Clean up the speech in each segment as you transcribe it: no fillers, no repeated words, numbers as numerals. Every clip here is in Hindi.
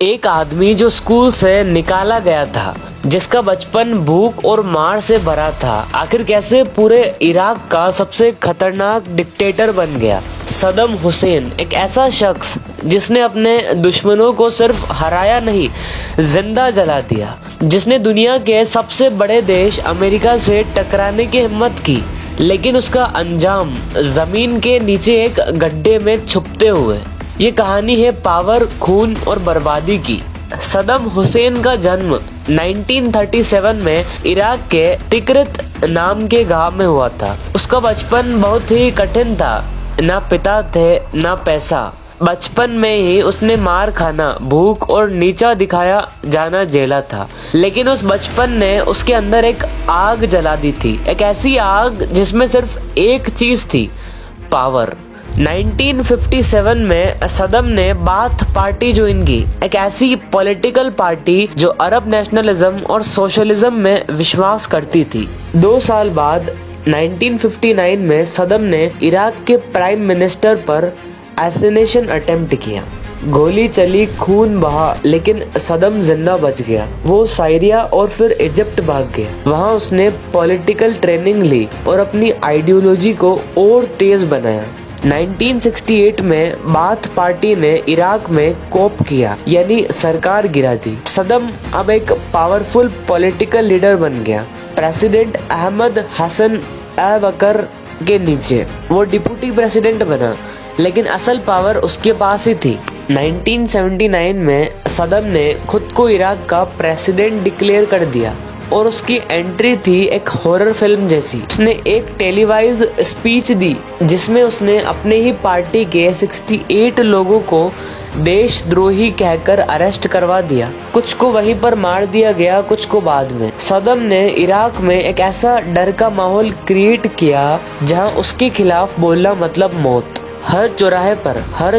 एक आदमी जो स्कूल से निकाला गया था, जिसका बचपन भूख और मार से भरा था, आखिर कैसे पूरे इराक का सबसे खतरनाक डिक्टेटर बन गया। सद्दाम हुसैन एक ऐसा शख्स जिसने अपने दुश्मनों को सिर्फ हराया नहीं, जिंदा जला दिया, जिसने दुनिया के सबसे बड़े देश अमेरिका से टकराने की हिम्मत की, लेकिन उसका अंजाम जमीन के नीचे एक गड्ढे में छुपते हुए। ये कहानी है पावर, खून और बर्बादी की। सद्दाम हुसैन का जन्म 1937 में इराक के तिक्रित नाम के गांव में हुआ था। उसका बचपन बहुत ही कठिन था, ना पिता थे ना पैसा। बचपन में ही उसने मार खाना, भूख और नीचा दिखाया जाना झेला था, लेकिन उस बचपन ने उसके अंदर एक आग जला दी थी, एक ऐसी आग जिसमें सिर्फ एक चीज थी, पावर। 1957 में सद्दाम ने बाथ पार्टी ज्वाइन की, एक ऐसी पॉलिटिकल पार्टी जो अरब नेशनलिज्म और सोशलिज्म में विश्वास करती थी। 2 साल बाद 1959 में सद्दाम ने इराक के प्राइम मिनिस्टर पर असैसिनेशन अटेम्प्ट किया। गोली चली, खून बहा, लेकिन सद्दाम जिंदा बच गया। वो सीरिया और फिर इजिप्ट भाग गया। वहाँ उसने पॉलिटिकल ट्रेनिंग ली और अपनी आइडियोलॉजी को और तेज बनाया। 1968 में बाथ पार्टी ने इराक में कोप किया, यानी सरकार गिरा दी। सद्दाम अब एक पावरफुल पॉलिटिकल लीडर बन गया। प्रेसिडेंट अहमद हसन अल-बकर के नीचे वो डिप्टी प्रेसिडेंट बना, लेकिन असल पावर उसके पास ही थी। 1979 में सद्दाम ने खुद को इराक का प्रेसिडेंट डिक्लेयर कर दिया और उसकी एंट्री थी एक हॉरर फिल्म जैसी। उसने एक टेलीवाइज स्पीच दी जिसमें उसने अपने ही पार्टी के 68 लोगों को देशद्रोही कहकर अरेस्ट करवा दिया। कुछ को वहीं पर मार दिया गया, कुछ को बाद में। सद्दाम ने इराक में एक ऐसा डर का माहौल क्रिएट किया जहां उसके खिलाफ बोलना मतलब मौत। हर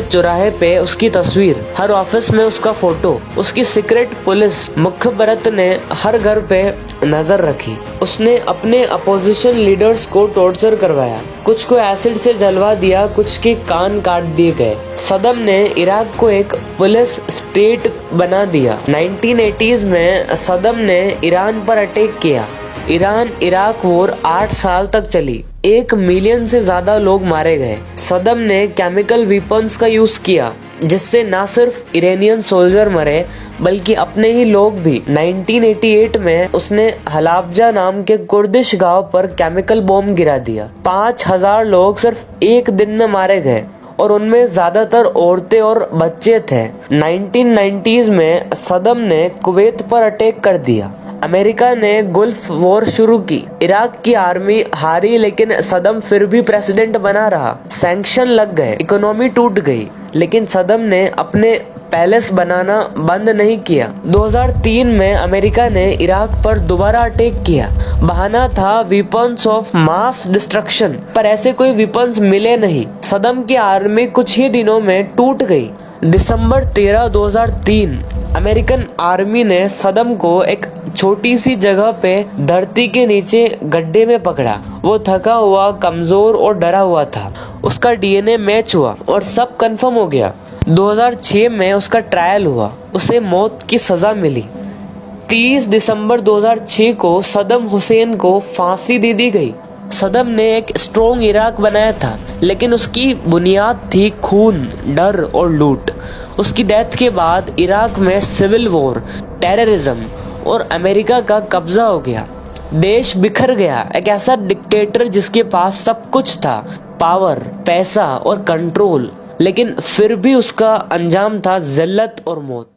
चौराहे पे उसकी तस्वीर, हर ऑफिस में उसका फोटो। उसकी सीक्रेट पुलिस मुखबरत ने हर घर पे नजर रखी। उसने अपने अपोजिशन लीडर्स को टॉर्चर करवाया, कुछ को एसिड से जलवा दिया, कुछ के कान काट दिए गए। सद्दाम ने इराक को एक पुलिस स्टेट बना दिया। 1980s में सद्दाम ने ईरान पर अटैक किया। ईरान इराक वॉर 8 साल तक चली। 1 मिलियन से ज्यादा लोग मारे गए। सद्दाम ने केमिकल वेपन्स का यूज किया, जिससे ना सिर्फ इरानियन सोल्जर मरे बल्कि अपने ही लोग भी। 1988 में उसने हलाबजा नाम के कुर्दिश गांव पर केमिकल बॉम्ब गिरा दिया। 5000 लोग सिर्फ एक दिन में मारे गए और उनमें ज्यादातर औरतें और बच्चे थे। 1990s में सद्दाम ने कुवैत पर अटैक कर दिया। अमेरिका ने गल्फ वॉर शुरू की। इराक की आर्मी हारी, लेकिन सद्दाम फिर भी प्रेसिडेंट बना रहा। सैंक्शन लग गए, इकोनॉमी टूट गई, लेकिन सद्दाम ने अपने पैलेस बनाना बंद नहीं किया। 2003 में अमेरिका ने इराक पर दोबारा अटैक किया। बहाना था वेपन्स ऑफ मास डिस्ट्रक्शन, पर ऐसे कोई वेपन्स मिले नहीं। सद्दाम की आर्मी कुछ ही दिनों में टूट गई। दिसंबर 13, 2003 अमेरिकन आर्मी ने सद्दाम को एक छोटी सी जगह पे धरती के नीचे गड्ढे में पकड़ा। वो थका हुआ, कमजोर और डरा हुआ था। उसका डीएनए मैच हुआ और सब कंफर्म हो गया। 2006 में उसका ट्रायल हुआ, उसे मौत की सजा मिली। 30 दिसंबर 2006 को सद्दाम हुसैन को फांसी दे दी गई। सद्दाम ने एक स्ट्रॉन्ग इराक बनाया था, लेकिन उसकी बुनियाद थी खून, डर और लूट। उसकी डेथ के बाद इराक में सिविल वॉर, टेररिज्म और अमेरिका का कब्जा हो गया। देश बिखर गया। एक ऐसा डिक्टेटर जिसके पास सब कुछ था, पावर, पैसा और कंट्रोल, लेकिन फिर भी उसका अंजाम था जिल्लत और मौत।